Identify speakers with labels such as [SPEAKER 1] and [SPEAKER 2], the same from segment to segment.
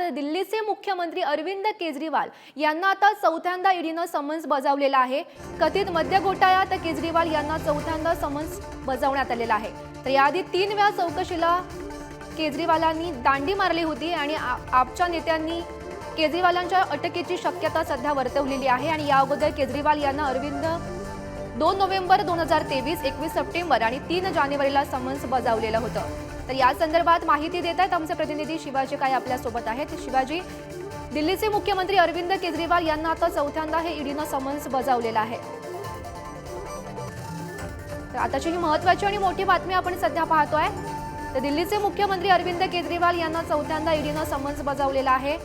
[SPEAKER 1] तर दिल्लीचे मुख्यमंत्री अरविंद केजरीवाल यांना आता चौथ्यांदा ईडीनं समन्स बजावलेला आहे। कथित मद्य घोटाळ्यात केजरीवाल यांना चौथ्यांदा समन्स बजावण्यात आलेला आहे। तर याआधी 3 वेळा चौकशीला केजरीवालांनी दांडी मारली होती आणि आपच्या नेत्यांनी केजरीवालांच्या अटकेची शक्यता सध्या वर्तवलेली आहे। आणि या अगोदर केजरीवाल यांना अरविंद 2 नोव्हेंबर 2023, 21 सप्टेंबर आणि 3 जानेवारीला समन्स बजावलेलं होतं। तर या संदर्भात माहिती देत आहेत आमचे प्रतिनिधी शिवाजी काय आपल्या सोबत आहेत। शिवाजी, दिल्लीचे मुख्यमंत्री अरविंद केजरीवाल यांना आता चौथ्यांदा हे ईडीनं समन्स बजावलेलं आहे। तर आताची ही महत्त्वाची आणि मोठी बातमी आपण सध्या पाहतोय। तर दिल्लीचे मुख्यमंत्री अरविंद केजरीवाल यांना चौथ्यांदा ईडीनं समन्स बजावलेलं आहे।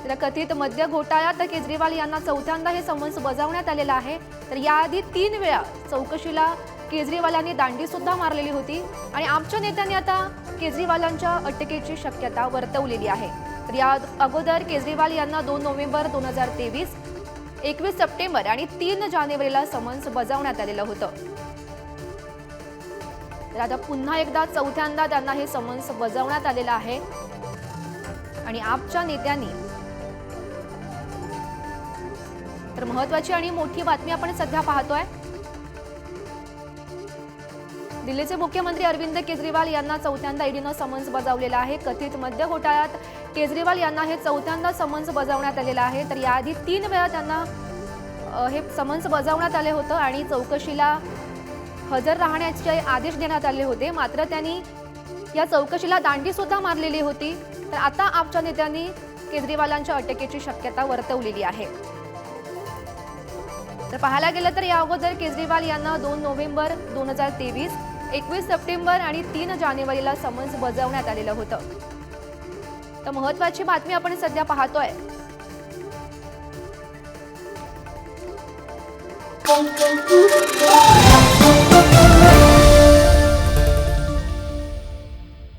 [SPEAKER 1] तर कथित मद्य घोटाळ्यात केजरीवाल यांना चौथ्यांदा हे समन्स बजावण्यात आलेलं आहे। तर याआधी 3 वेळा चौकशीला केजरीवालांनी दांडी सुद्धा मारलेली होती आणि आमच्या नेत्यांनी आता केजरीवालांच्या अटकेची शक्यता वर्तवलेली आहे। तर या अगोदर केजरीवाल यांना 2 नोव्हेंबर 2023, 21 सप्टेंबर आणि 3 जानेवारीला समन्स बजावण्यात आलेलं होतं। तर आता पुन्हा एकदा चौथ्यांदा त्यांना हे समन्स बजावण्यात आलेलं आहे आणि आपच्या नेत्यांनी तर महत्त्वाची आणि मोठी बातमी आपण सध्या पाहतोय। दिल्लीचे मुख्यमंत्री अरविंद केजरीवाल यांना चौथ्यांदा ईडीनं समन्स बजावलेलं आहे। कथित मद्य घोटाळ्यात केजरीवाल यांना हे चौथ्यांदा समन्स बजावण्यात आलेलं आहे। तर याआधी 3 वेळा त्यांना हे समन्स बजावण्यात आले होतं आणि चौकशीला हजर राहण्याचे आदेश देण्यात आले होते, मात्र त्यांनी या चौकशीला दांडी सुद्धा मारलेली होती। तर आता आपच्या नेत्यांनी केजरीवालांच्या अटकेची शक्यता वर्तवलेली आहे। तर पाहायला गेलं तर या अगोदर केजरीवाल यांना 2 नोव्हेंबर 2023, 21 सप्टेंबर आणि 3 जानेवारीला समन्स बजावण्यात आलेलं होतं। तर महत्त्वाची बातमी आपण सध्या पाहतोय।